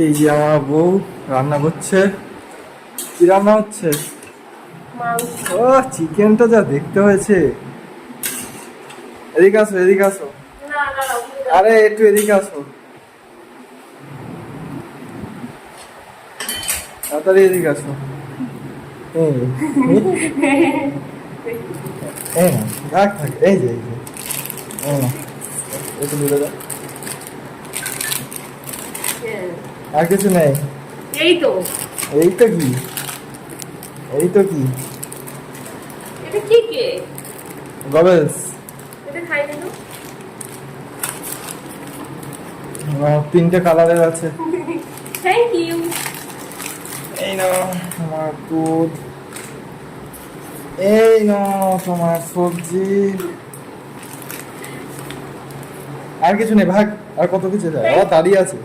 এই যে আমার বউ রান্না করছে। কি রান্না হচ্ছে? ও চিকেনটা যা দেখতে হয়েছে। এদিকে আসো, এদিকে আসো। আরে একটু এদিকে আসো, তাড়াতাড়ি এদিকে আসো। এই এই না, থাক থাক, এই যে এই না, একটু দূরে দাও। আর কিছু নেই? এই তো এই তো কি, এই তো কি এটা কি কে গবেলস। এটা খাইনি তো। তিনটে কালারের আছে। Thank you. এই নাও আমার দুধ, এই নাও তোমার সবজি। আর কিছু নেই, ভাগ। আর কত কিছু যায়, দাঁড়িয়ে আছে।